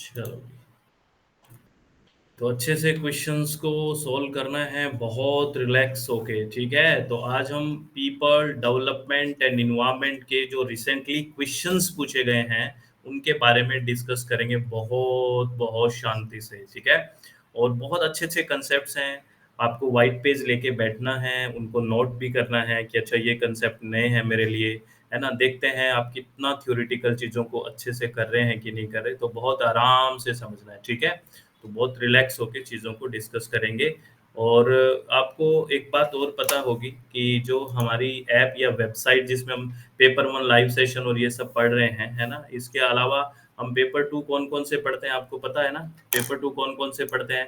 चलो, तो अच्छे से क्वेश्चंस को सॉल्व करना है बहुत रिलैक्स होके, ठीक है? तो आज हम पीपल डेवलपमेंट एंड एनवायरनमेंट के जो रिसेंटली क्वेश्चंस पूछे गए हैं, उनके बारे में डिस्कस करेंगे बहुत बहुत शांति से, ठीक है? और बहुत अच्छे-अच्छे कंसेप्ट्स हैं, आपको व्हाइट पेज लेके बैठना है, उनको नोट भी करना है कि अच्छा ये कंसेप्ट नए हैं मेरे लिए, है ना? देखते हैं आप कितना थ्योरेटिकल चीज़ों को अच्छे से कर रहे हैं कि नहीं कर रहे, तो बहुत आराम से समझना है, ठीक है? तो बहुत रिलैक्स होके चीज़ों को डिस्कस करेंगे और आपको एक बात और पता होगी कि जो हमारी ऐप या वेबसाइट जिसमें हम पेपर 1 लाइव सेशन और ये सब पढ़ रहे हैं, है ना? इसके अलावा हम पेपर 2 कौन-कौन से पढ़ते हैं आपको पता है ना? पेपर 2 कौन-कौन से पढ़ते हैं?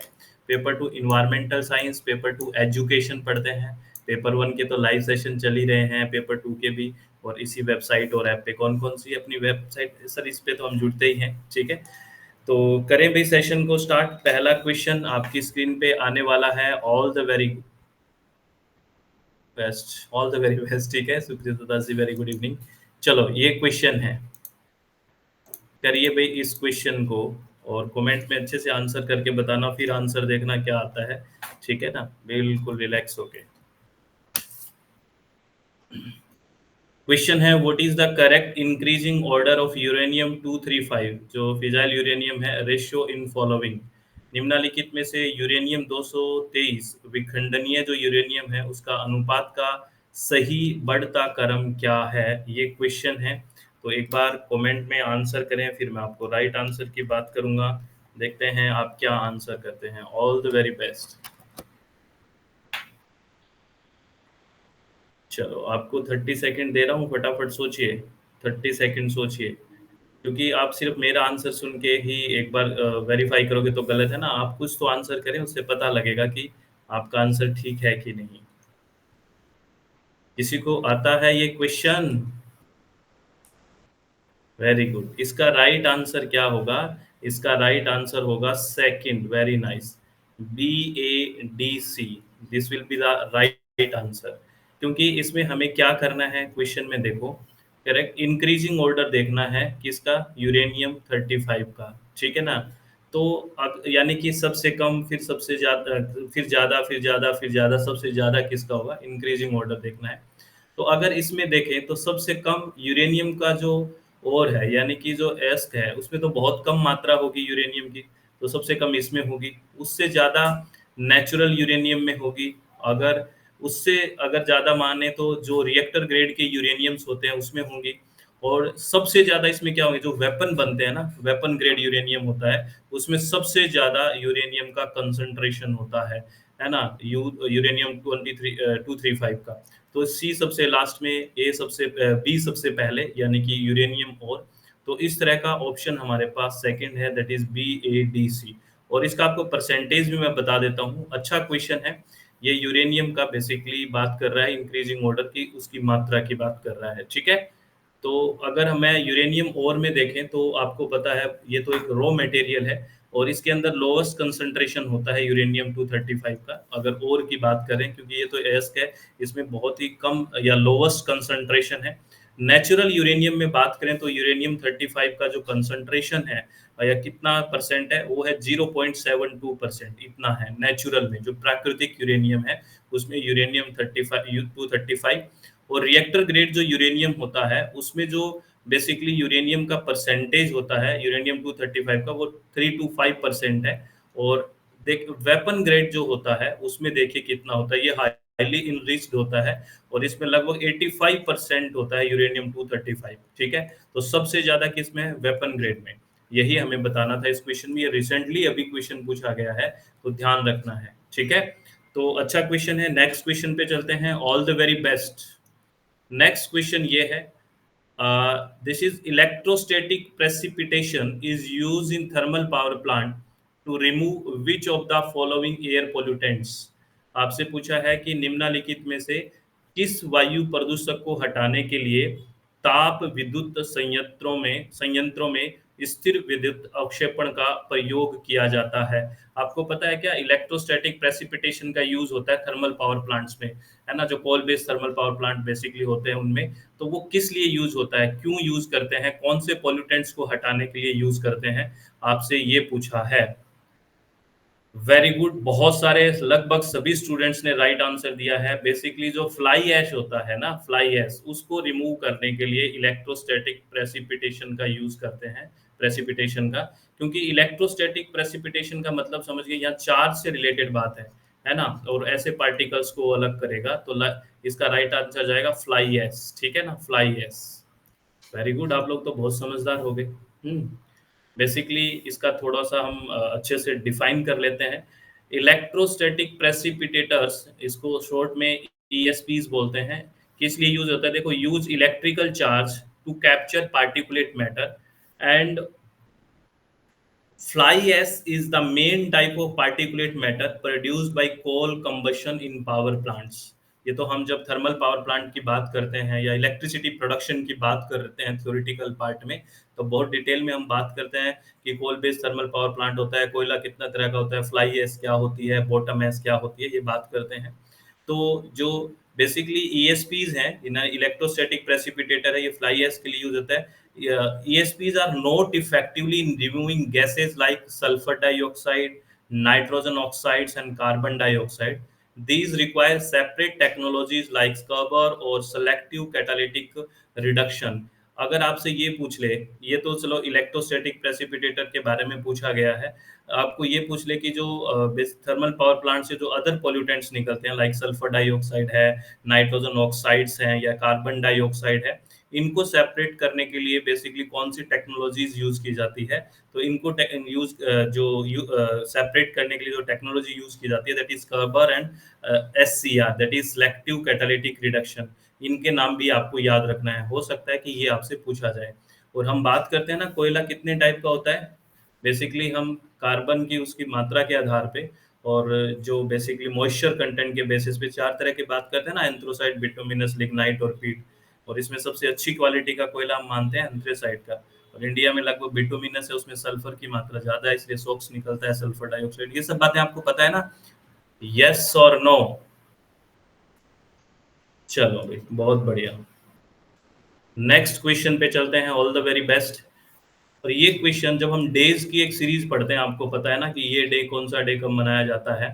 Paper 2 environmental science, paper 2 education पढ़ते हैं, पेपर 1 के तो लाइव सेशन चल ही रहे हैं, पेपर 2 के भी और इसी वेबसाइट और ऐप पे कौन-कौन सी अपनी वेबसाइट सर इस पे तो हम जुड़ते ही हैं, ठीक है? तो करें भी सेशन को स्टार्ट। पहला क्वेश्चन आपकी स्क्रीन पे आने वाला है। All the very best, all the very best, ठीक है? सुप्रीत दत्ता जी, वेरी गुड इवनिंग। चलो, ये क्वेश्चन है, करिए भाई इस क्वेश्चन को और कमेंट में अच्छे से आंसर करके बताना, फिर आंसर देखना क्या आता है, ठीक है ना? बिल्कुल रिलैक्स होके। क्वेश्चन है what is the correct increasing order of uranium 235 जो फिजाइल यूरेनियम है रेशियो इन फॉलोइंग निम्नलिखित में से यूरेनियम 223 विखंडनीय जो यूरेनियम है उसका अनुपात का सही बढ़ता क्रम क्या है, ये क्वेश्चन है। तो एक बार कमेंट में आंसर करें, फिर मैं आपको राइट आंसर की बात करूंगा। देखते हैं आप क्या आंसर करते हैं। All the very best. चलो, आपको 30 सेकंड दे रहा हूँ, फटाफट सोचिए। 30 सेकंड सोचिए, क्योंकि आप सिर्फ मेरा आंसर सुन के ही एक बार वेरीफाई करोगे तो गलत है ना। आप कुछ तो आंसर करें, उससे पता लगेगा कि आपका आंसर ठीक है कि नहीं। किसी को आता है ये क्वेश्चन? Very good. इसका राइट आंसर क्या होगा? इसका राइट आंसर होगा second. Very nice, B A D C. This will be the right answer. क्योंकि इसमें हमें क्या करना है क्वेश्चन में, देखो करेक्ट इंक्रीजिंग ऑर्डर देखना है किसका, यूरेनियम 35 का, ठीक है ना? तो यानी कि सबसे कम, फिर सबसे ज्यादा, फिर ज्यादा, फिर ज्यादा, फिर ज्यादा, सबसे ज्यादा किसका होगा, इंक्रीजिंग ऑर्डर देखना है। तो अगर इसमें देखें तो सबसे कम यूरेनियम का जो ओर है, यानी कि जो एस्क है, उसमें तो बहुत कम मात्रा होगी यूरेनियम की, तो सबसे कम इसमें होगी। उससे ज़्यादा नेचुरल यूरेनियम में होगी। अगर उससे अगर ज़्यादा माने तो जो रिएक्टर ग्रेड के यूरेनियम्स होते हैं उसमें होंगी। और सबसे ज़्यादा इसमें क्या होंगे, जो वेपन बनते हैं ना, वेपन ग्रेड यूरेनियम होता है, उसमें सबसे ज़्यादा यूरेनियम का कंसंट्रेशन होता है ना? यूरेनियम 235 का। तो सी सबसे लास्ट में, ए सबसे बी सबसे पहले, यानी कि यूरेनियम और। तो इस तरह का ऑप्शन हमारे पास सेकंड है, that is B A D C. और इसका आपको परसेंटेज भी मैं बता देता हूँ। अच्छा क्वेश्चन है ये, यूरेनियम का बेसिकली बात कर रहा है इंक्रीजिंग ऑर्डर की, उसकी मात्रा की बात कर रहा है, ठीक है? तो अगर हमें यूरेनियम ओर में देखें तो आपको पता है ये तो एक रॉ मटेरियल है और इसके अंदर लोएस्ट कंसंट्रेशन होता है यूरेनियम 235 का, अगर ओर की बात करें, क्योंकि ये तो एस्क है, इसमें बहुत ही कम या लोएस्ट कंसंट्रेशन है। नेचुरल यूरेनियम में बात करें तो यूरेनियम 35 का जो कंसंट्रेशन है या कितना परसेंट है, वो है 0.72%, इतना है नेचुरल में। जो प्राकृतिक यूरेनियम है उसमें यूरेनियम 235 और रिएक्टर ग्रेड जो यूरेनियम होता है उसमें जो बेसिकली यूरेनियम का परसेंटेज होता है यूरेनियम 235 का, वो 3 to 5% है। और देख वेपन ग्रेड जो होता है उसमें देखिए कितना होता है, ये हाईली इनरिच्ड होता है और इसमें लगभग 85% होता है यूरेनियम 235, ठीक है? तो सबसे ज्यादा किसमें है, वेपन ग्रेड में। यही हमें बताना था इस क्वेश्चन में, ये रिसेंटली अभी क्वेश्चन पूछा गया है, तो ध्यान रखना है, ठीक है? तो अच्छा क्वेश्चन है, नेक्स्ट क्वेश्चन पे चलते हैं। All the very best. Next question ये है, this is electrostatic precipitation is used in thermal power plant to remove which of the following air pollutants। आपसे पूछा है कि निम्नलिखित में से किस वायु प्रदूषक को हटाने के लिए ताप विद्युत संयंत्रों में स्थिर विद्युत अवक्षेपण का प्रयोग किया जाता है। आपको पता है क्या इलेक्ट्रोस्टैटिक प्रेसिपिटेशन का यूज होता है थर्मल पावर प्लांट्स में, है ना? जो coal based thermal power plant basically होते हैं उनमें, तो वो किस लिए यूज होता है, क्यों यूज करते हैं, कौन से पॉल्यूटेंट्स को हटाने के लिए यूज करते हैं, आपसे ये पूछा है। वेरी गुड, बहुत सारे लगभग सभी स्टूडेंट्स ने राइट आंसर दिया है। बेसिकली जो फ्लाई ऐश होता है ना, फ्लाई ऐश, उसको रिमूव करने के लिए इलेक्ट्रोस्टैटिक प्रेसिपिटेशन का यूज करते हैं, प्रेसिपिटेशन का। क्योंकि इलेक्ट्रोस्टैटिक प्रेसिपिटेशन का मतलब समझिए यहाँ चार्ज से रिलेटेड बात है ना? और ऐसे पार्टिकल्स को अलग करेगा, तो इसका राइट आंसर जाएगा फ्लाई ऐश, ठीक है ना? Fly ash. वेरी गुड, आप लोग तो बहुत समझदार हो गए। बेसिकली इसका थोड़ा-सा हम अच्छे से डिफाइन कर लेते हैं। इलेक्ट्रोस्टैटिक प्रेसिपिटेटर्स, इसको शॉर्ट में ईएसपीज़ बोलते हैं। किस लिए यूज़ होता है? देखो, use electrical charge to capture particulate matter and Fly ash is the main type of particulate matter produced by coal combustion in power plants. ये तो हम जब थर्मल पावर प्लांट की बात करते हैं या इलेक्ट्रिसिटी प्रोडक्शन की बात करते हैं थ्योरेटिकल पार्ट में, तो बहुत डिटेल में हम बात करते हैं कि coal based thermal power plant होता है, कोयला कितना तरह का होता है, फ्लाई ऐश क्या होती है, बॉटम ऐश क्या होती है, ये बात करते हैं। तो जो बेसिकली ईएसपीज हैं, इन इलेक्ट्रोस्टैटिक प्रेसिपिटेटर है, ये फ्लाई ऐश के लिए यूज होता है। ESPs are not effectively in removing gases like sulfur dioxide, nitrogen oxides, and carbon dioxide. These require separate technologies like scrubber or selective catalytic reduction. अगर आपसे ये पूछ ले, ये तो चलो इलेक्ट्रोस्टैटिक प्रेसिपिटेटर के बारे में पूछा गया है। आपको ये पूछ ले कि जो थर्मल पावर प्लांट से जो अदर पोल्यूटेंट्स निकलते हैं लाइक सल्फर डाइऑक्साइड है, नाइट्रोजन ऑक्साइड्स हैं या कार्बन डाइऑक्साइड है, इनको सेपरेट करने के लिए बेसिकली कौन सी टेक्नोलॉजीज यूज की जाती है? तो इनको यूज जो सेपरेट करने के लिए जो टेक्नोलॉजी यूज की जाती है that is scrubber and SCR, that is selective catalytic reduction. इनके नाम भी आपको याद रखना है, हो सकता है कि ये आपसे पूछा जाए। और हम बात करते हैं ना कोयला कितने टाइप का होता है, बेसिकली हम कार्बन की उसकी मात्रा के आधार पे और जो बेसिकली मॉइस्चर कंटेंट के बेसिस पे चार तरह की बात करते हैं ना, एंथ्रासाइट, बिटुमिनस, लिग्नाइट और पीट। और इसमें सबसे अच्छी क्वालिटी का कोयला हम मानते हैं एंथ्रेसाइट का। और इंडिया में लगभग बिटुमिनस है, उसमें सल्फर की मात्रा ज्यादा है, इसलिए सोक्स निकलता है सल्फर डाइऑक्साइड। ये सब बातें आपको पता है ना? यस और नो? चलो भाई, बहुत बढ़िया। नेक्स्ट क्वेश्चन पे चलते हैं। All the very best. और ये क्वेश्चन जब हम डेज की एक सीरीज पढ़ते हैं, आपको पता है ना कि ये डे कौन सा डे कब मनाया जाता है?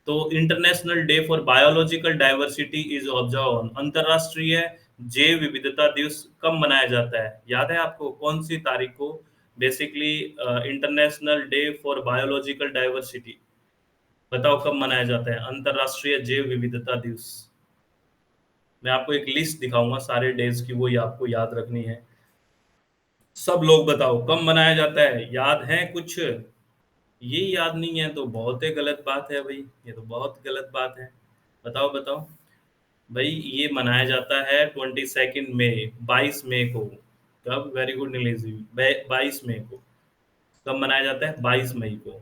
तो international day for biological diversity is observe on, अंतरराष्ट्रीय जैव विविधता दिवस कब मनाया जाता है? याद है आपको कौन सी तारीख को basically international day for biological diversity, बताओ कब मनाया जाता है अंतरराष्ट्रीय जैव विविधता दिवस? मैं आपको एक लिस्ट दिखाऊंगा सारे डेज की, वो ही आपको याद रखनी है। सब लोग बताओ कब मनाया जाता है, याद है कुछ? ये याद नहीं है तो बहुत ही गलत बात है भाई, ये तो बहुत गलत बात है। बताओ बताओ भाई, ये मनाया जाता है 22 मई, 22 मई को। कब? वेरी गुड नीलेश जी, 22 मई को। कब मनाया जाता है? 22 मई को।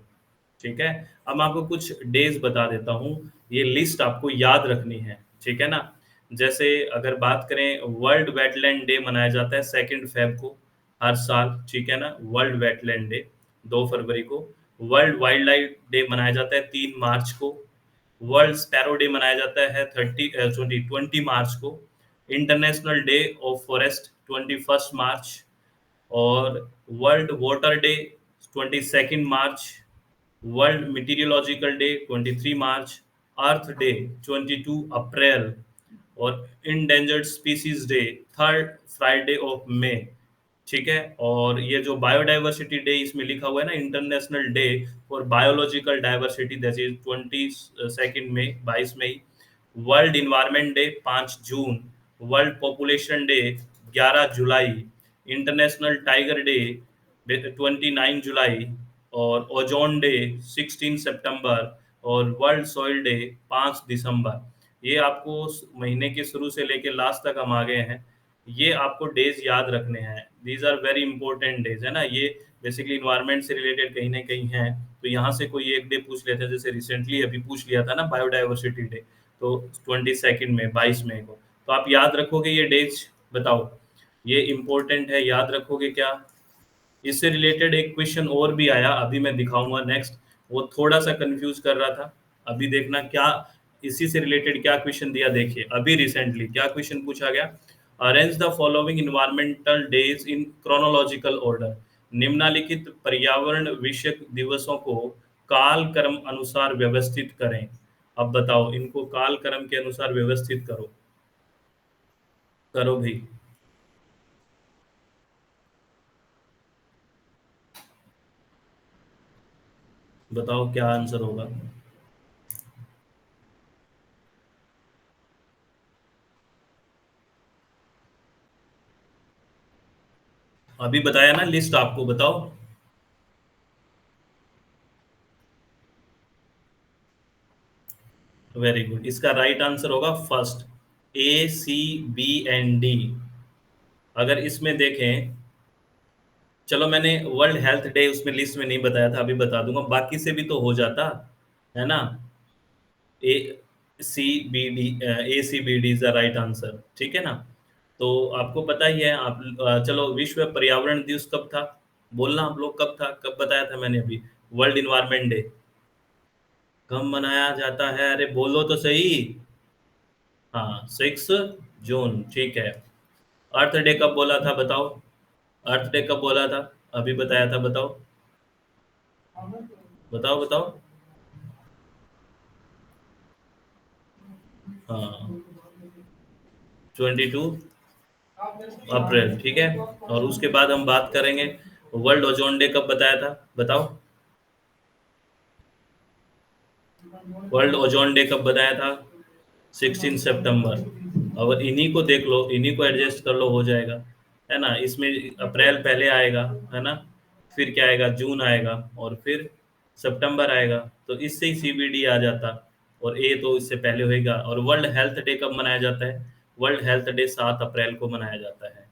ठीक है। अब मैं आपको कुछ डेज बता देता हूँ, ये लिस्ट आपको याद रखनी है, ठीक है ना? जैसे अगर बात करें, वर्ल्ड वेटलैंड डे मनाया जाता है 2 फेब को हर साल, ठीक है ना? वर्ल्ड वेटलैंड डे 2 फरवरी को। वर्ल्ड वाइल्ड लाइफ डे मनाया जाता है 3 मार्च को। वर्ल्ड स्पैरो डे मनाया जाता है 20 मार्च को। International day of forest 21 March. और world water day 22 March. World meteorological day 23 March. Earth day 22 April. और endangered species day 3rd Friday of May. ठीक है। और ये जो बायोडाइवर्सिटी डे इसमें लिखा हुआ है ना, international day for biological diversity, that is 22 May, 22 May. World environment day 5 June. World population day 11 July. International tiger day 29 July. और ओजोन डे 16 सितंबर। और वर्ल्ड सॉइल डे 5 दिसंबर। ये आपको महीने के शुरू से लेके लास्ट तक हम आ गए हैं, ये आपको डेज याद रखने हैं। These are very important days, है ना? ये बेसिकली इन्वायरमेंट से रिलेटेड कहीं ना कहीं है, तो यहाँ से कोई एक डे पूछ लेते हैं, जैसे रिसेंटली अभी पूछ लिया था ना बायोडाइवर्सिटी डे, तो 22 में 22 मई को। तो आप याद रखोगे ये डेज? बताओ, ये इम्पोर्टेंट है, याद रखोगे क्या? इससे रिलेटेड एक क्वेश्चन और भी आया, अभी मैं दिखाऊंगा नेक्स्ट। वो थोड़ा सा कंफ्यूज कर रहा था। अभी देखना क्या इसी से रिलेटेड क्या क्वेश्चन दिया, देखिए अभी रिसेंटली क्या क्वेश्चन पूछा गया। Arrange the following environmental days in chronological order. निम्नलिखित पर्यावरण विषयक दिवसों को काल क्रम अनुसार व्यवस्थित करें। अब बताओ, इनको काल क्रम के अनुसार व्यवस्थित करो। करो भाई। बताओ क्या आंसर होगा। अभी बताया ना लिस्ट, आपको बताओ। वेरी गुड, इसका राइट आंसर होगा फर्स्ट, ACB and D। अगर इसमें देखें, चलो मैंने वर्ल्ड हेल्थ डे उसमें लिस्ट में नहीं बताया था, अभी बता दूंगा, बाकी से भी तो हो जाता है ना। ACBD, ACBD is the right answer, ठीक है ना। तो आपको पता ही है आप, चलो विश्व पर्यावरण दिवस कब था, बोलना आप लोग, कब था, कब बताया था मैंने अभी। वर्ल्ड इन्वायरमेंट डे कब मनाया जाता है, अरे बोलो तो सही। हाँ, 6 जून, ठीक है। अर्थ डे कब बोला था बताओ। अर्थ डे कब बोला था, अभी बताया था, बताओ। बताओ बताओ। हाँ, 22 अप्रैल, ठीक है। और उसके बाद हम बात करेंगे, वर्ल्ड ओजोन डे कब बताया था, बताओ। वर्ल्ड ओजोन डे कब बताया था, 16 सितंबर। और इन्हीं को देख लो, इन्हीं को एडजस्ट कर लो, हो जाएगा, है ना। इसमें अप्रैल पहले आएगा, है ना, फिर क्या आएगा, जून आएगा, और फिर सितंबर आएगा, तो इससे ही CBD आ जाता। और ए तो इससे पहले होएगा। और वर्ल्ड हेल्थ डे कब मनाया जाता है, वर्ल्ड हेल्थ डे 7 अप्रैल को मनाया जाता है,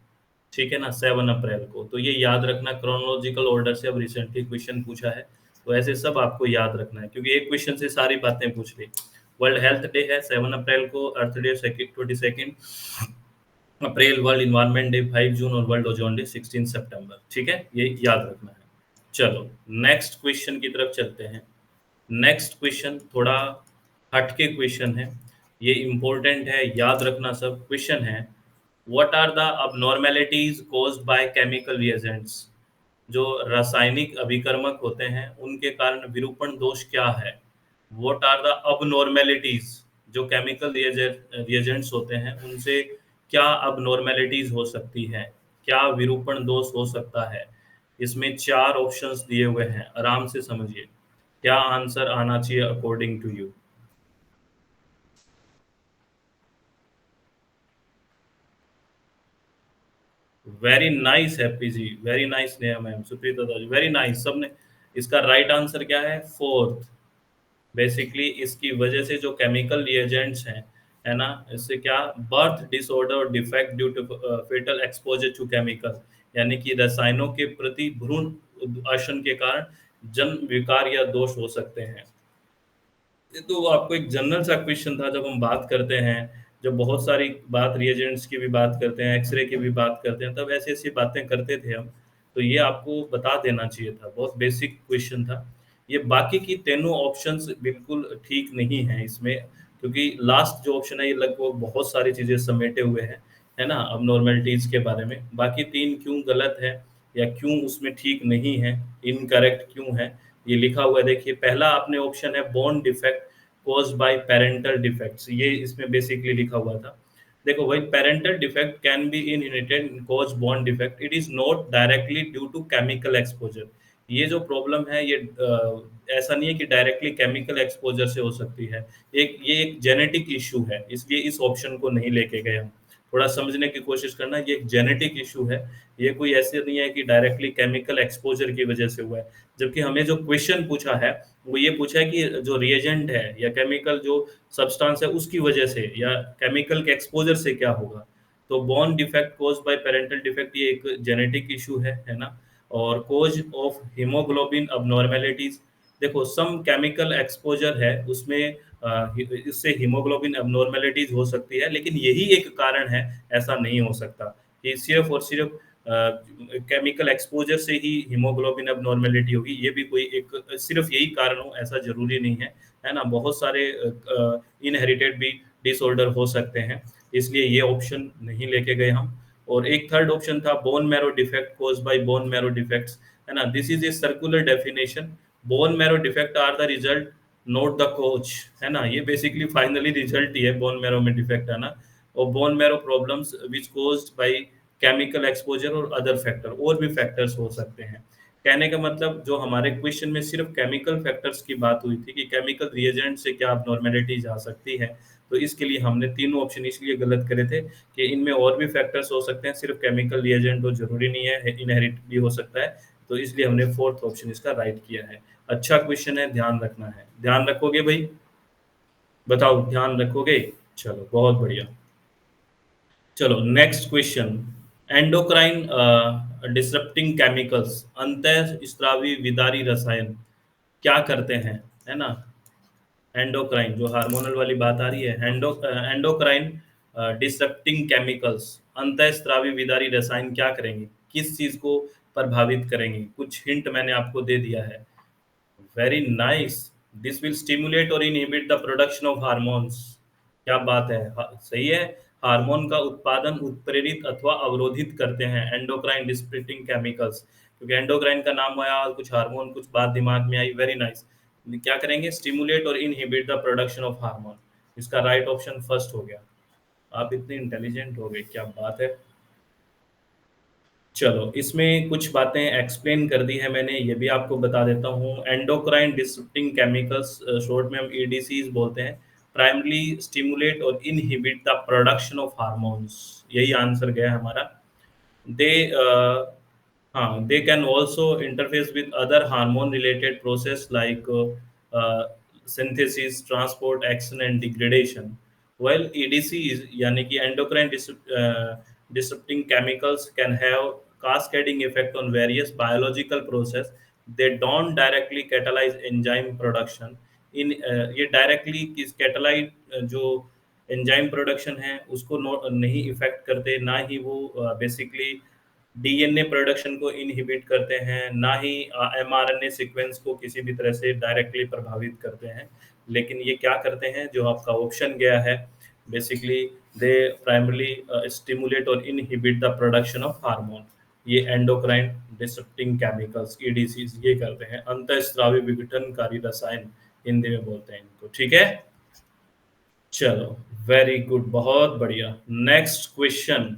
ठीक है ना, 7 अप्रैल को। तो ये याद रखना, क्रोनोलॉजिकल ऑर्डर से अब रिसेंटली क्वेश्चन पूछा है, तो ऐसे सब आपको याद रखना है, क्योंकि एक क्वेश्चन से सारी बातें पूछ ली। वर्ल्ड हेल्थ डे है 7 अप्रैल को, अर्थ डे 22 अप्रैल, वर्ल्ड इन्वायरमेंट डे 5 जून, और वर्ल्ड ओजोन डे 16 सितंबर, ठीक है, ये याद रखना है। चलो नेक्स्ट क्वेश्चन की तरफ चलते हैं। नेक्स्ट क्वेश्चन थोड़ा हटके क्वेश्चन है, ये इंपॉर्टेंट है, याद रखना सब। क्वेश्चन है, what are the abnormalities caused by chemical reagents। जो रासायनिक अभिकर्मक होते हैं उनके कारण विरूपण दोष क्या है। व्हाट आर द abnormalities, जो केमिकल रिएजेंट्स होते हैं उनसे क्या abnormalities हो सकती है, क्या विरूपण दोष हो सकता है। इसमें 4 ऑप्शंस दिए हुए हैं, आराम से समझिए, क्या आंसर आना चाहिए according to you. Very nice Happy ji, very nice Neha ma'am, Supreet दादा जी, वेरी नाइस सबने। इसका राइट आंसर क्या है, फोर्थ। बेसिकली इसकी वजह से जो केमिकल रिएजेंट्स हैं, है ना, इससे क्या, बर्थ डिसऑर्डर और defect due to fetal exposure to chemical, यानी कि रसायनों के प्रति भ्रूण आशन के कारण जन्म विकार या दोष हो सकते हैं। ये तो आपको एक जनरल सा क्वेश्चन था, जब हम बात करते हैं, जब बहुत सारी बात रिएजेंट्स की भी बात करते हैं, एक्सरे की भी बात करते हैं, तब ऐसी ऐसी बातें करते थे हम। तो ये आपको बता देना चाहिए था, बहुत बेसिक क्वेश्चन था ये। बाकी की तीनों ऑप्शंस बिल्कुल ठीक नहीं है इसमें, क्योंकि लास्ट जो ऑप्शन है ये लगभग बहुत सारी चीजें समेटे हुए हैं, है ना, अब नॉर्मेलिटीज के बारे में। बाकी तीन क्यों गलत है या क्यों उसमें ठीक नहीं है, इनकरेक्ट क्यों है, ये लिखा हुआ है, देखिए पहला आपने ऑप्शन है born defect caused by parental defects, ये इसमें बेसिकली लिखा हुआ था। देखो भाई, parental defect can be inherited cause born defect, it is not directly due to chemical exposure. ये जो प्रॉब्लम है ये ऐसा नहीं है कि डायरेक्टली केमिकल एक्सपोजर से हो सकती है, ये एक जेनेटिक इशू है, इसलिए इस ऑप्शन को नहीं लेके गए हम। थोड़ा समझने की कोशिश करना, ये एक जेनेटिक इशू है, ये कोई ऐसे नहीं है कि डायरेक्टली केमिकल एक्सपोजर की वजह से हुआ है। जबकि हमें जो क्वेश्चन पूछा है वो ये पूछा है कि जो रिएजेंट है या केमिकल जो सब्सटेंस है उसकी वजह से या केमिकल के एक्सपोजर से क्या होगा। तो born defect cause by parental defect ये एक जेनेटिक इशू है ना। और कोज ऑफ हीमोग्लोबिन अबनॉर्मेलिटीज, देखो सम केमिकल एक्सपोजर है उसमें इससे हीमोग्लोबिन अबनॉर्मेलिटीज हो सकती है, लेकिन यही एक कारण है, ऐसा नहीं हो सकता कि सिर्फ और सिर्फ केमिकल एक्सपोजर से ही हीमोग्लोबिन अब नॉर्मेलिटी होगी, ये भी कोई एक सिर्फ यही कारण हो ऐसा जरूरी नहीं है ना। बहुत सारे इनहेरिटेड भी डिसऑर्डर हो सकते हैं, इसलिए ये ऑप्शन नहीं लेके गए हम। और एक थर्ड ऑप्शन था bone marrow defect cause by bone marrow defects, है ना। This is a circular definition, bone marrow defect are the result not the cause, है ना। ये बेसिकली फाइनली रिजल्ट ही है बोन मैरो में डिफेक्ट आना। और bone marrow problems which caused by chemical exposure और अदर फैक्टर, और भी फैक्टर्स हो सकते हैं। कहने का मतलब जो हमारे क्वेश्चन में सिर्फ केमिकल फैक्टर्स की बात हुई थी कि केमिकल रिएजेंट से क्या नॉर्मेलिटी जा सकती है, तो इसके लिए हमने तीनों ऑप्शन इसलिए गलत करे थे कि इनमें और भी फैक्टर्स हो सकते हैं, सिर्फ केमिकल रिएजेंट तो जरूरी नहीं है, इनहेरिट भी हो सकता है। तो इसलिए हमने फोर्थ ऑप्शन इसका राइट किया है। अच्छा क्वेश्चन है, ध्यान रखना है। ध्यान रखोगे भाई? बताओ, ध्यान रखोगे? चलो बहुत बढ़िया। चलो next question. Endocrine disrupting chemicals, अंतःस्रावी विदारी रसायन क्या करते हैं, है ना। एंडोक्राइन जो हार्मोनल वाली बात आ रही है, एंडोक्राइन डिसरप्टिंग केमिकल्स, अंतःस्रावी विदारी रसायन क्या करेंगे, किस चीज को प्रभावित करेंगे? कुछ हिंट मैंने आपको दे दिया है। Very nice. This will stimulate और inhibit the production of hormones. क्या बात है, सही है। हार्मोन का उत्पादन उत्प्रेरित अथवा अवरोधित करते हैं एंडोक्राइन डिस्ट्रिप्टिंग केमिकल्स, क्योंकि एंडोक्राइन का नाम आया और कुछ हार्मोन कुछ बात दिमाग में आई। Very nice. क्या करेंगे? स्टिमुलेट और inhibit the production of hormone. इसका राइट ऑप्शन फर्स्ट हो गया। आप इतने इंटेलिजेंट हो गए, क्या बात है। चलो इसमें कुछ बातें एक्सप्लेन कर दी है मैंने, ये भी आपको बता देता हूँ। एंडोक्राइन डिसरप्टिंग केमिकल्स, शॉर्ट में हम एडीसीज बोलते हैं, प्राइमरी स्टिमुलेट और inhibit the production of hormones. यही आंसर गया हमारा। दे हाँ, they can also interface with other hormone related process like synthesis, transport, action and degradation. While EDC is यानी कि endocrine disrupting chemicals can have cascading effect on various biological process, they don't directly catalyze enzyme production. इन ये directly किस कैटालाइट जो enzyme production है उसको नहीं effect करते, ना ही वो बेसिकली डीएनए प्रोडक्शन को इनहिबिट करते हैं, ना ही एमआरएनए सीक्वेंस को किसी भी तरह से डायरेक्टली प्रभावित करते हैं। लेकिन ये क्या करते हैं, जो आपका ऑप्शन गया है, बेसिकली दे प्राइमरली स्टिमुलेट और inhibit the production of hormone. ये एंडोक्राइन डिसरप्टिंग केमिकल्स ईडीसी ये करते हैं, अंतःस्रावी विघटनकारी रसायन हिंदी में बोलते हैं इनको। ठीक है, चलो वेरी गुड, बहुत बढ़िया। नेक्स्ट क्वेश्चन,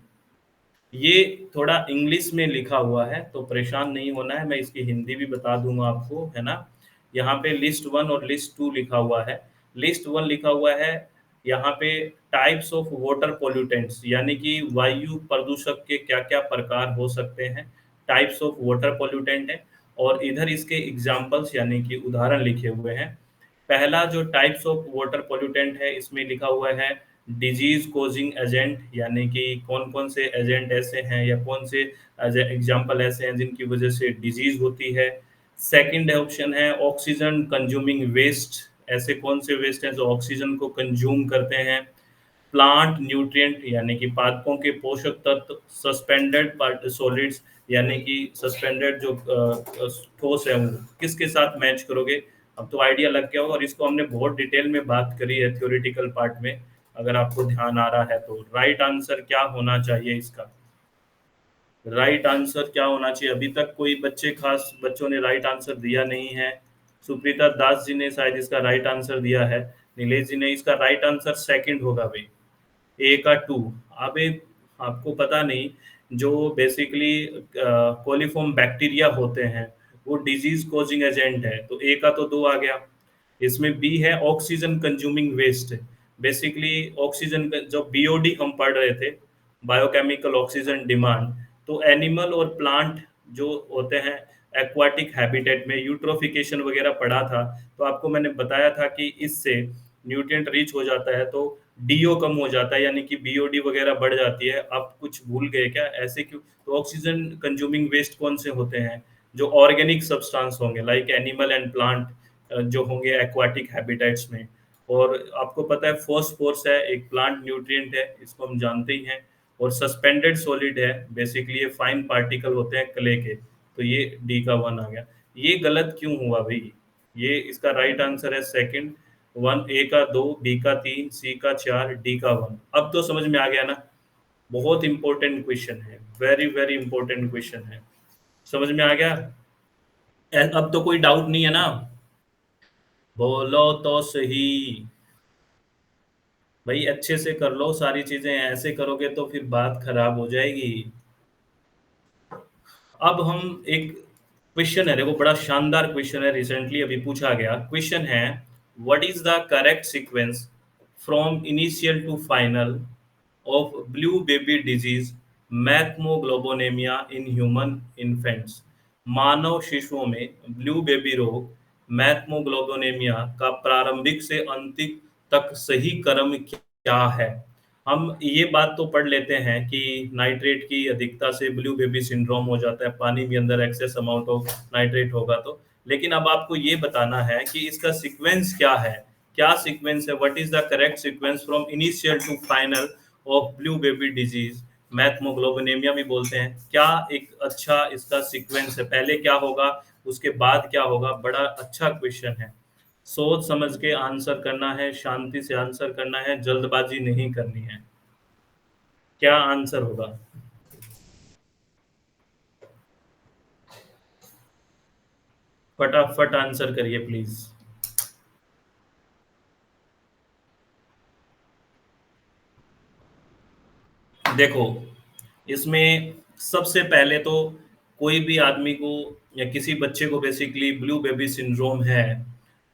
ये थोड़ा इंग्लिश में लिखा हुआ है तो परेशान नहीं होना है, मैं इसकी हिंदी भी बता दूंगा आपको, है ना। यहाँ पे लिस्ट वन और लिस्ट टू लिखा हुआ है। लिस्ट वन लिखा हुआ है यहाँ पे टाइप्स ऑफ वाटर पोल्यूटेंट्स, यानी कि वायु प्रदूषक के क्या क्या प्रकार हो सकते हैं, टाइप्स ऑफ वाटर पोल्यूटेंट है। और इधर इसके एग्जाम्पल्स यानी कि उदाहरण लिखे हुए हैं। पहला जो टाइप्स ऑफ वाटर पोल्यूटेंट है इसमें लिखा हुआ है डिजीज कोजिंग एजेंट, यानी कि कौन कौन से एजेंट ऐसे हैं या कौन से एग्जाम्पल ऐसे हैं जिनकी वजह से डिजीज होती है। सेकंड ऑप्शन है ऑक्सीजन कंज्यूमिंग वेस्ट, ऐसे कौन से वेस्ट हैं जो ऑक्सीजन को कंज्यूम करते हैं। प्लांट न्यूट्रिएंट, यानी कि पादपों के पोषक तत्व। सस्पेंडेड सॉलिड्स, यानी कि सस्पेंडेड जो ठोस है वो किसके साथ मैच करोगे। अब तो आइडिया लग गया होगा, और इसको हमने बहुत डिटेल में बात करी है थ्योरेटिकल पार्ट में, अगर आपको ध्यान आ रहा है तो। राइट आंसर क्या होना चाहिए इसका? राइट आंसर क्या होना चाहिए? अभी तक कोई बच्चे खास बच्चों ने राइट आंसर दिया नहीं है। सुप्रीता दास जी ने शायद इसका राइट आंसर दिया है, नीलेश जी ने। इसका राइट आंसर सेकंड होगा भाई, ए का टू। अबे आपको पता नहीं, जो बेसिकली कोलिफॉर्म बैक्टीरिया होते हैं वो डिजीज कोजिंग एजेंट है, तो ए का तो दो आ गया। इसमें बी है oxygen consuming waste, basically oxygen जो बीओडी हम पढ़ रहे थे, बायोकेमिकल ऑक्सीजन डिमांड, तो एनिमल और प्लांट जो होते हैं एक्वाटिक हैबिटेट में यूट्रोफिकेशन वगैरह पढ़ा था, तो आपको मैंने बताया था कि इससे न्यूट्रिएंट रिच हो जाता है तो डीओ कम हो जाता है, यानी कि बीओडी वगैरह बढ़ जाती है। आप कुछ भूल गए क्या? ऐसे क्यों? तो ऑक्सीजन कंज्यूमिंग वेस्ट कौन से होते हैं? जो ऑर्गेनिक सब्सटेंस होंगे लाइक एनिमल एंड प्लांट, जो होंगे एक्वाटिक हैबिटेट्स में। और आपको पता है फॉस्फोरस है एक प्लांट न्यूट्रिएंट है, इसको हम जानते ही हैं। और सस्पेंडेड सॉलिड है, बेसिकली ये फाइन पार्टिकल होते हैं क्ले के, तो ये डी का 1 आ गया। ये गलत क्यों हुआ भाई? ये इसका राइट आंसर है सेकंड, 1 ए का 2, बी का 3, सी का 4, डी का 1। अब तो समझ में आ गया ना? बहुत इंपॉर्टेंट क्वेश्चन है, वेरी वेरी इंपॉर्टेंट क्वेश्चन है। समझ में आ गया? अब तो कोई डाउट नहीं है ना? बोलो तो सही। भाई अच्छे से कर लो सारी चीजें, ऐसे करोगे तो फिर बात खराब हो जाएगी। अब हम एक क्वेश्चन है, देखो बड़ा शानदार क्वेश्चन है, रिसेंटली अभी पूछा गया क्वेश्चन है। What is the correct sequence from initial to final of blue baby disease methaemoglobinaemia in human infants? मानव शिशुओं में ब्लू बेबी रोग मैथमोग्लोबोनेमिया का प्रारंभिक से अंतिम तक सही क्रम क्या है? हम ये बात तो पढ़ लेते हैं कि नाइट्रेट की अधिकता से ब्लू बेबी सिंड्रोम हो जाता है, पानी भी अंदर एक्सेस अमाउंट ऑफ नाइट्रेट होगा तो। लेकिन अब आपको ये बताना है कि इसका सीक्वेंस क्या है? क्या सीक्वेंस है? What is the correct sequence from initial to final of blue baby disease methaemoglobinaemia भी बोलते हैं? क्या एक अच्छा इसका सीक्वेंस है? पहले क्या होगा, उसके बाद क्या होगा? बड़ा अच्छा क्वेश्चन है। सोच समझ के आंसर करना है, शांति से आंसर करना है, जल्दबाजी नहीं करनी है। क्या आंसर होगा? फटाफट आंसर करिए प्लीज। देखो, इसमें सबसे पहले तो कोई भी आदमी को या किसी बच्चे को बेसिकली ब्लू बेबी सिंड्रोम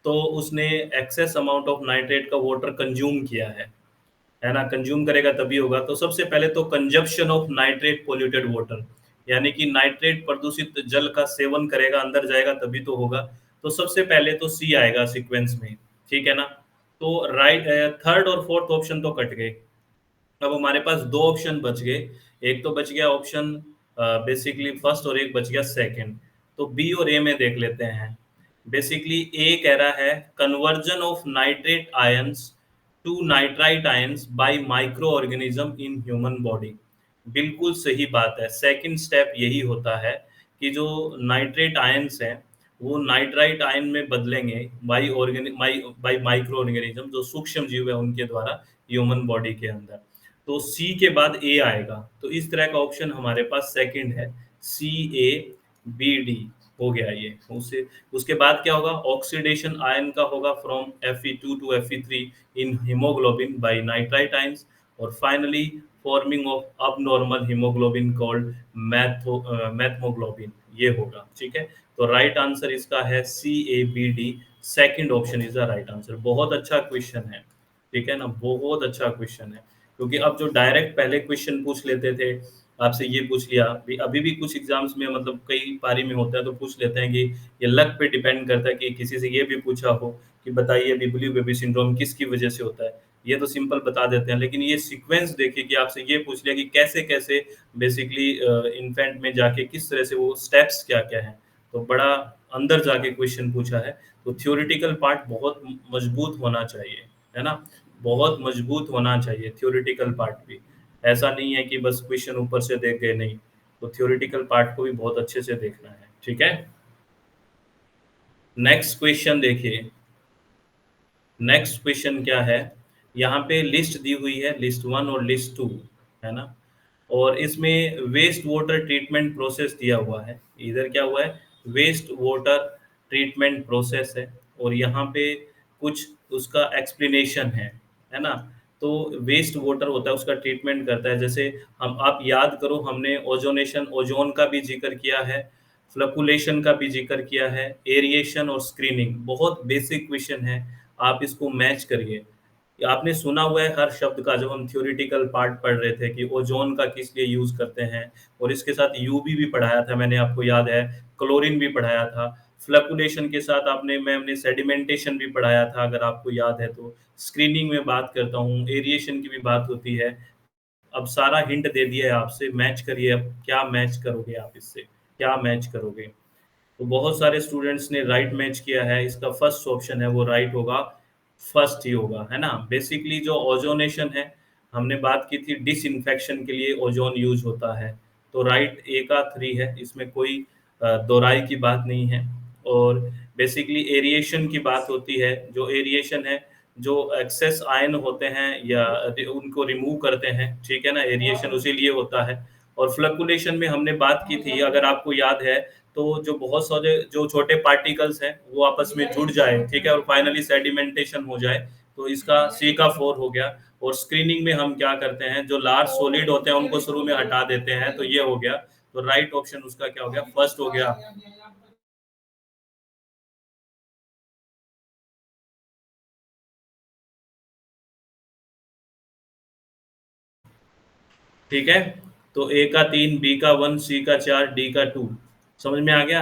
तो उसने एक्सेस अमाउंट ऑफ नाइट्रेट का वाटर कंज्यूम किया है ना? कंज्यूम करेगा तभी होगा। तो सबसे पहले तो consumption of nitrate polluted water, यानी कि नाइट्रेट प्रदूषित जल का सेवन करेगा, अंदर जाएगा तभी तो होगा। तो सबसे पहले तो सी आएगा सीक्वेंस में, ठीक है ना? तो राइट, थर्ड और फोर्थ ऑप्शन तो कट गए। अब हमारे पास दो ऑप्शन बच गए। एक तो बच गया ऑप्शन बेसिकली फर्स्ट, और एक बच गया सेकंड। तो बी और ए में देख लेते हैं। बेसिकली ए कह रहा है conversion of nitrate ions to nitrite ions by microorganism in human body. बिल्कुल सही बात है, सेकंड स्टेप यही होता है कि जो नाइट्रेट आयंस हैं वो नाइट्राइट आयन में बदलेंगे बाई बाई माइक्रो ऑर्गेनिज्म, जो सूक्ष्म जीव है उनके द्वारा ह्यूमन बॉडी के अंदर। तो सी के बाद ए आएगा, तो इस तरह का ऑप्शन हमारे पास सेकंड है, सी ए बी डी हो गया ये। उससे उसके बाद क्या होगा? ऑक्सीडेशन आयन का होगा from Fe2 to Fe3 in haemoglobin by nitrite ions, और finally forming of abnormal haemoglobin called methaemoglobin, ये होगा। ठीक है, तो राइट आंसर इसका है C A B D, second option is the right answer. बहुत अच्छा क्वेश्चन है, ठीक है ना? बहुत अच्छा क्वेश्चन है, क्योंकि अब जो डायरेक्ट पहले क्वेश्चन पूछ लेते थे, आपसे ये पूछ लिया, अभी भी कुछ एग्जाम्स में मतलब कई पारी में होता है तो पूछ लेते हैं कि ये लक पे डिपेंड करता है कि किसी से ये भी पूछा हो कि बताइए ब्लू बेबी सिंड्रोम किसकी वजह से होता है, ये तो सिंपल बता देते हैं। लेकिन ये सीक्वेंस देखिए कि आपसे ये पूछ लिया कि कैसे कैसे बेसिकली इन्फेंट में जाके किस तरह से वो स्टेप्स क्या क्या है, तो बड़ा अंदर जाके क्वेश्चन पूछा है। तो थ्योरेटिकल पार्ट बहुत मजबूत होना चाहिए, है ना? बहुत मजबूत होना चाहिए थ्योरेटिकल पार्ट भी। ऐसा नहीं है कि बस क्वेश्चन ऊपर से देख गए, नहीं। तो थ्योरेटिकल पार्ट को भी बहुत अच्छे से देखना है, ठीक है? नेक्स्ट क्वेश्चन देखिए। नेक्स्ट क्वेश्चन क्या है? यहाँ पे लिस्ट दी हुई है, लिस्ट 1 और लिस्ट 2, है ना? और इसमें वेस्ट वाटर ट्रीटमेंट प्रोसेस दिया हुआ है। इधर क्या हुआ है? वेस्ट वाटर ट्रीटमेंट प्रोसेस है, और यहाँ पे कुछ उसका एक्सप्लेनेशन है ना? तो वेस्ट वाटर होता है, उसका ट्रीटमेंट करता है। जैसे हम आप याद करो, हमने ओजोनेशन, ओजोन का भी जिक्र किया है, फ्लकुलेशन का भी जिक्र किया है, एरिएशन और स्क्रीनिंग। बहुत बेसिक क्वेश्चन है, आप इसको मैच करिए। आपने सुना हुआ है हर शब्द का, जब हम थ्योरेटिकल पार्ट पढ़ रहे थे कि ओजोन का किस लिए यूज करते हैं, और इसके साथ यूवी भी पढ़ाया था मैंने, आपको याद है? क्लोरीन भी पढ़ाया था। फ्लकुलेशन के साथ आपने मैंने सेडिमेंटेशन भी पढ़ाया था, अगर आपको याद है तो। स्क्रीनिंग में बात करता हूँ, एरिएशन की भी बात होती है। अब सारा हिंट दे दिया है आपसे, मैच करिए। अब क्या मैच करोगे आप इससे? क्या मैच करोगे? तो बहुत सारे स्टूडेंट्स ने राइट मैच किया है, इसका फर्स्ट ऑप्शन है वो राइट होगा, फर्स्ट ही होगा, है ना? बेसिकली जो ओजोनेशन है, हमने बात की थी डिसइंफेक्शन के लिए ओज़ोन यूज़ होता है। तो राइट ए का 3 है, इसमें कोई दोहराई की बात नहीं है। और बेसिकली एरिएशन की बात होती है, जो एरिएशन है, जो एक्सेस आयन होते हैं या उनको रिमूव करते हैं, ठीक है ना? एरिएशन उसी लिए होता है। और फ्लक्टुएशन में हमने बात की थी, अगर आपको याद है, तो जो बहुत सारे जो छोटे पार्टिकल्स हैं, वो आपस में जुड़ जाएँ, ठीक है? और फाइनली सेडिमेंटेशन हो जाए, तो इसका सी का 4 हो गया। और स्क्रीनिंग में हम क्या करते हैं, जो लार्ज सॉलिड होते हैं, उनको शुरू में हटा देते हैं, तो ये हो गया। तो राइट ऑप्शन उसका क्या हो गया? फर्स्ट हो गया। ठीक है? तो ए का 3, बी का 1, सी का 4, डी का 2। समझ में आ गया?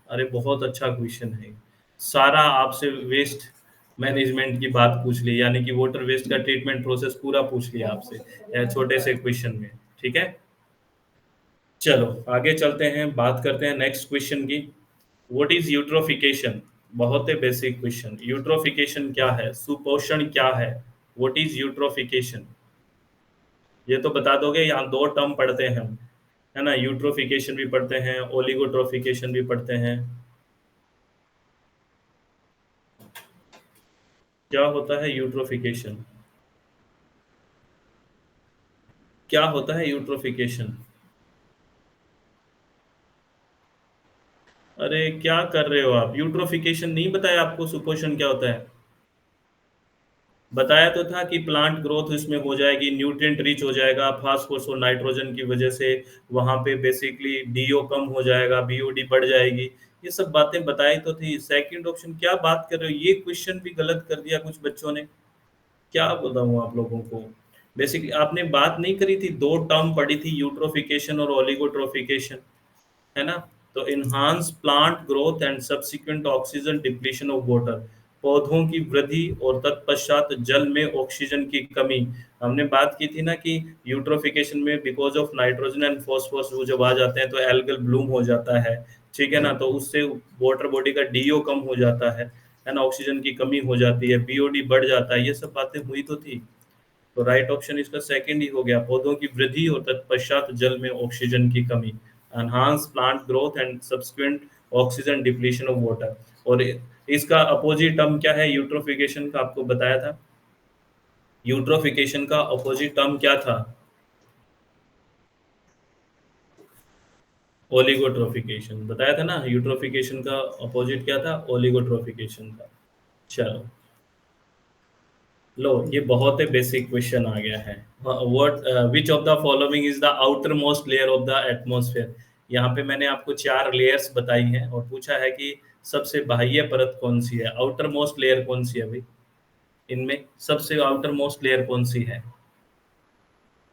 अरे बहुत अच्छा क्वेश्चन है। सारा आपसे वेस्ट मैनेजमेंट की बात पूछ ली, यानी कि वाटर वेस्ट का ट्रीटमेंट प्रोसेस पूरा पूछ लिया आपसे, छोटे से क्वेश्चन में। ठीक है? चलो आगे चलते हैं, बात करते हैं नेक्स्ट क्वेश्चन की। What is eutrophication? बहुत ही बेसिक क्वेश्चन। यूट्रोफिकेशन क्या है? सुपोषण क्या है? What is eutrophication? ये तो बता दोगे? यहाँ दो टर्म पढ़ते हैं हम, है ना? यूट्रोफिकेशन भी पढ़ते हैं, ओलिगोट्रोफिकेशन भी पढ़ते हैं। क्या होता है यूट्रोफिकेशन? क्या होता है यूट्रोफिकेशन? अरे क्या कर रहे हो आप? यूट्रोफिकेशन नहीं बताया आपको? सुपोषण क्या होता है? बताया तो था कि प्लांट ग्रोथ इसमें हो जाएगी, न्यूट्रिएंट रिच हो जाएगा, फास्फोरस और नाइट्रोजन की वजह से वहाँ पे बेसिकली डीओ कम हो जाएगा, बीओडी बढ़ जाएगी। ये सब बातें बताई तो थी। सेकंड ऑप्शन क्या बात कर रहे हो? ये क्वेश्चन भी गलत कर दिया कुछ बच्चों ने। क्या बताऊँ आप लोगों को? बेसिकली आपने बात नहीं करी थी, 2 टर्म पढ़ी थी, यूट्रोफिकेशन और ओलिगोट्रोफिकेशन। है ना? तो enhance plant growth and subsequent oxygen depletion of water, पौधों की वृद्धि और तत्पश्चात जल में ऑक्सीजन की कमी। हमने बात की थी ना कि यूट्रोफिकेशन में because of nitrogen and phosphorus वो जब आ जाते हैं तो एल्गल ब्लूम हो जाता है, ठीक है ना? तो उससे वाटर बॉडी का डीओ कम हो जाता है ना? ऑक्सीजन की कमी हो जाती है, बीओडी बढ़ जाता है। ये सब बातें हुई तो थी। तो राइट ऑप्शन इसका सेकंड ही हो गया, पौधों की वृद्धि और तत्पश्चात जल में ऑक्सीजन की कमी। Enhance plant growth and subsequent oxygen depletion of water. और इसका अपोजिट टर्म क्या है यूट्रोफिकेशन का? आपको बताया था। यूट्रोफिकेशन का अपोजिट टर्म क्या था? ओलिगोट्रोफिकेशन बताया था ना। यूट्रोफिकेशन का अपोजिट क्या था? ओलिगोट्रोफिकेशन का। चलो, लो ये बहुत ही बेसिक क्वेश्चन आ गया है। What which of the following is the outer most layer of the atmosphere? यहाँ पे मैंने आपको 4 लेयर्स बताई हैं और पूछा है कि सबसे बाह्य परत कौन सी है, आउटर मोस्ट लेयर कौन सी है भाई? इनमें सबसे आउटर मोस्ट लेयर कौन सी है?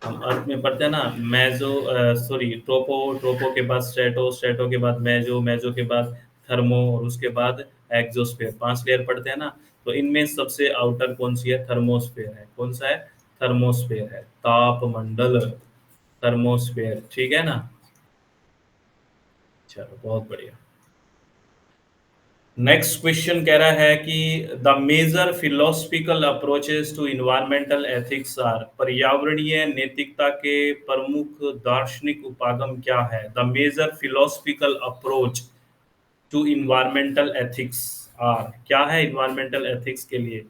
हम अर्थ में पढ़ते हैं ना, मेसो सॉरी ट्रोपो, ट्रोपो के बाद स्ट्रेटो, स्ट्रेटो के बाद मेसो, मेसो के बाद थर्मो और उसके बाद एक्सोस्फेयर। 5 लेयर पढ़ते हैं ना। तो इनमें सबसे आउटर कौन सी है? थर्मोस्फेयर है। कौन सा है? थर्मोस्फेयर है, तापमंडल। थर्मोस्फेयर, ठीक है ना? चलो बहुत बढ़िया। नेक्स्ट क्वेश्चन कह रहा है कि the major philosophical approaches to environmental ethics are, पर्यावरणीय नैतिकता के प्रमुख दार्शनिक उपागम क्या है? The major philosophical approach to environmental ethics are, क्या है इन्वायरमेंटल एथिक्स के लिए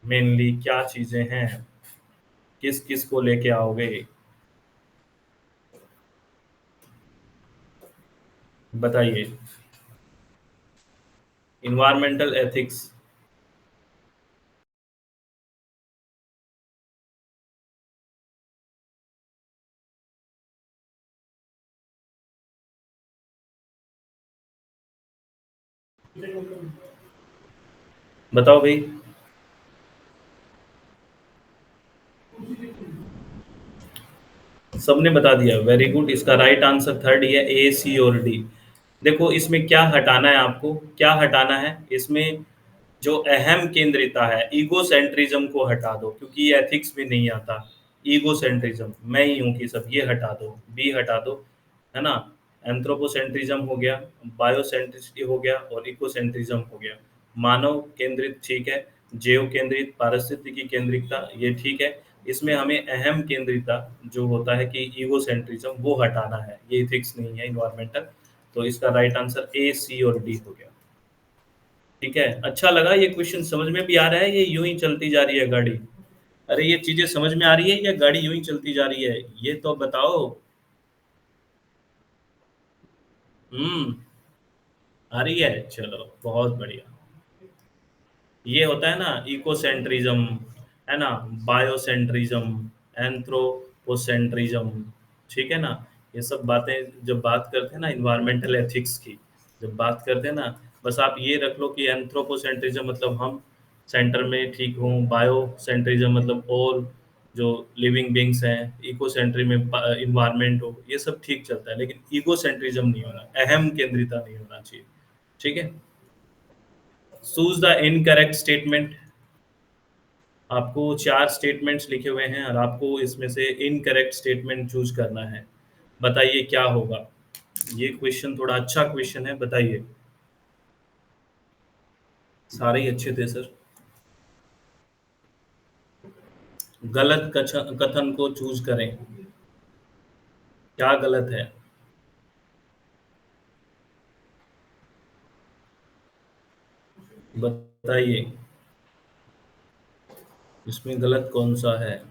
मेनली क्या चीजें हैं? किस किस को लेके आओगे? बताइए। Environmental ethics. बताओ भाई। सबने बता दिया, वेरी गुड। इसका राइट आंसर थर्ड ही है, ए, सी और डी। देखो इसमें क्या हटाना है आपको, क्या हटाना है इसमें? जो अहम केंद्रिता है, ईगोसेंट्रिज्म को हटा दो, क्योंकि ये एथिक्स में नहीं आता। ईगोसेंट्रिज्म, मैं ही हूँ कि सब, ये हटा दो, बी हटा दो, है ना? एंथ्रोपोसेंट्रिज्म हो गया, बायोसेंट्रिसिटी हो गया और इकोसेंट्रिज्म हो गया। मानव केंद्रित ठीक है, जैव केंद्रित, पारिस्थितिकी केंद्रितता ये ठीक है। इसमें हमें अहम केंद्रिता जो होता है कि ईगोसेंट्रिज्म वो हटाना है, ये एथिक्स नहीं है इन्वायरमेंटल। तो इसका राइट आंसर ए, सी और डी हो गया। ठीक है, अच्छा लगा ये क्वेश्चन, समझ में भी आ रहा है, ये यूं ही चलती जा रही है गाड़ी? अरे ये चीजें समझ में आ रही है या गाड़ी यूं ही चलती जा रही है, ये तो बताओ। हम्म। आ रही है, चलो बहुत बढ़िया। ये होता है ना इकोसेंट्रिज्म, है ना, बायोसेंट्रिज्म, एंथ्रोपोसेंट्रिज्म, ठीक है ना। ये सब बातें जब बात करते हैं ना इन्वायरमेंटल एथिक्स की, जब बात करते हैं ना, बस आप ये रख लो कि एंथ्रोपोसेंट्रिज्म मतलब हम सेंटर में ठीक हूँ, बायोसेंट्रिज्म मतलब और जो लिविंग बींग्स हैं, इकोसेंट्री में इन्वायरमेंट हो, ये सब ठीक चलता है, लेकिन इकोसेंट्रिज्म नहीं होना, अहम केंद्रिता नहीं होना चाहिए। ठीक है। Choose the incorrect statement. आपको 4 स्टेटमेंट्स लिखे हुए हैं और आपको इसमें से इनकरेक्ट स्टेटमेंट चूज करना है। बताइए क्या होगा? ये क्वेश्चन थोड़ा अच्छा क्वेश्चन है, बताइए। सारे ही अच्छे थे सर। गलत कथन को चूज करें। क्या गलत है? बताइए, इसमें गलत कौन सा है?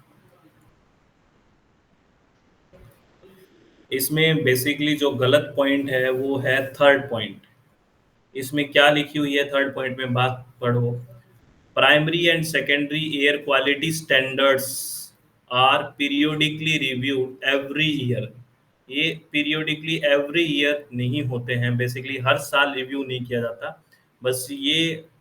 इसमें बेसिकली जो गलत पॉइंट है वो है थर्ड पॉइंट। इसमें क्या लिखी हुई है थर्ड पॉइंट में, बात पढ़ो। Primary and secondary air quality standards are periodically reviewed every year। ये periodically every year नहीं होते हैं, बेसिकली हर साल रिव्यू नहीं किया जाता। बस ये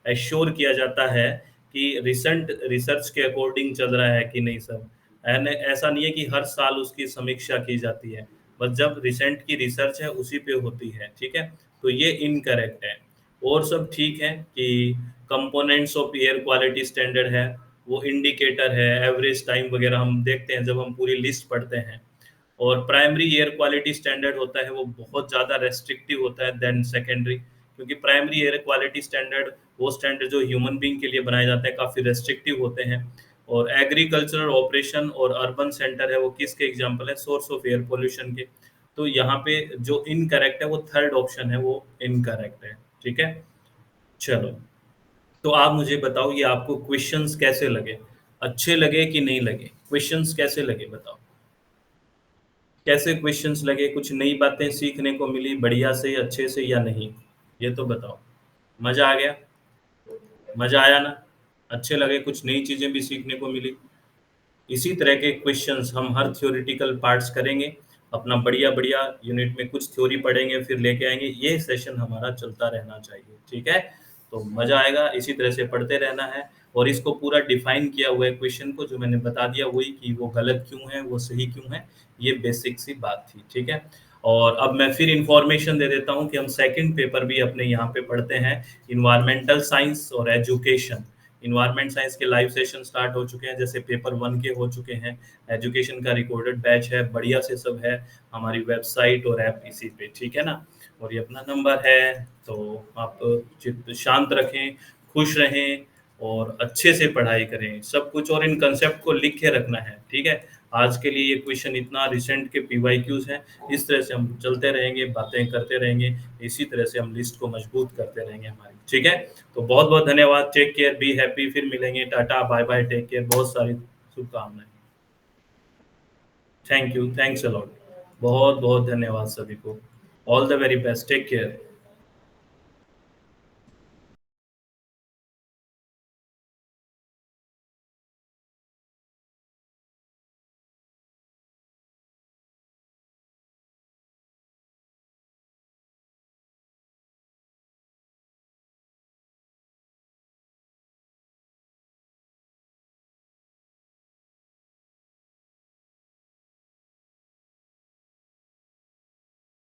एश्योर किया जाता है कि रिसेंट रिसर्च के अकॉर्डिंग चल रहा है कि नहीं सर। ऐसा नहीं है कि हर साल उसकी समीक्षा की जाती है, बस जब रिसेंट की रिसर्च है उसी पे होती है। ठीक है, तो ये इनकरेक्ट है। और सब ठीक है कि components of air quality standard है, वो इंडिकेटर है, एवरेज टाइम वगैरह हम देखते हैं जब हम पूरी लिस्ट पढ़ते हैं। और प्राइमरी एयर क्वालिटी स्टैंडर्ड होता है वो बहुत ज़्यादा रेस्ट्रिक्टिव होता है देन सेकेंडरी, क्योंकि प्राइमरी एयर क्वालिटी स्टैंडर्ड वो स्टैंडर्ड जो ह्यूमन बींग के लिए बनाए जाते हैं काफ़ी रेस्ट्रिक्टिव होते हैं। और एग्रीकल्चरल ऑपरेशन और अर्बन सेंटर है वो किसके एग्जाम्पल है? सोर्स ऑफ एयर पोल्यूशन के। तो यहाँ पे जो इनकरेक्ट है वो थर्ड ऑप्शन है, वो इनकरेक्ट है। ठीक है, चलो। तो आप मुझे बताओ ये आपको क्वेश्चंस कैसे लगे? अच्छे लगे कि नहीं लगे? क्वेश्चंस कैसे लगे बताओ? कैसे क्वेश्चंस लगे? कुछ नई बातें सीखने को मिली बढ़िया से, अच्छे से, या नहीं? ये तो बताओ। मज़ा आ गया? मज़ा आया ना? अच्छे लगे, कुछ नई चीज़ें भी सीखने को मिली? इसी तरह के क्वेश्चंस हम हर थ्योरेटिकल पार्ट्स करेंगे, अपना बढ़िया-बढ़िया यूनिट में कुछ थ्योरी पढ़ेंगे, फिर लेके आएँगे। ये सेशन हमारा चलता रहना चाहिए, ठीक है? तो मज़ा आएगा, इसी तरह से पढ़ते रहना है। और इसको पूरा डिफाइन किया हुआ है क्वेश्चन को, जो मैंने बता दिया वही कि वो गलत क्यों है, वो सही क्यों है, ये बेसिक सी बात थी, ठीक है? और अब मैं फिर इन्फॉर्मेशन दे देता हूँ कि हम सेकंड पेपर भी अपने यहाँ पे पढ़ते हैं, एनवायरमेंटल साइंस और एजुकेशन। इन्वायरमेंट साइंस के लाइव सेशन स्टार्ट हो चुके हैं, जैसे पेपर 1 के हो चुके हैं। एजुकेशन का रिकॉर्डेड बैच है, बढ़िया से सब है हमारी वेबसाइट और ऐप इसी पे, ठीक है ना? और ये अपना नंबर है, तो आप चित्त शांत रखें, खुश रहें और अच्छे से पढ़ाई करें, सब कुछ। और इन कंसेप्ट को लिख के रखना है, ठीक है? आज के लिए ये क्वेश्चन इतना, रिसेंट के पीवाईक्यूज़ हैं, इस तरह से हम चलते रहेंगे, बातें करते रहेंगे, इसी तरह से हम लिस्ट को मजबूत करते रहेंगे हमारी, ठीक है? तो बहुत-बहुत धन्यवाद, टेक केयर, बी हैप्पी, फिर मिलेंगे, टाटा, बाय-बाय, टेक केयर, बहुत सारी शुभकामनाएँ। Thank you, thanks a lot. बहुत-बहुत धन्यवाद सभी को। All the very best, take care.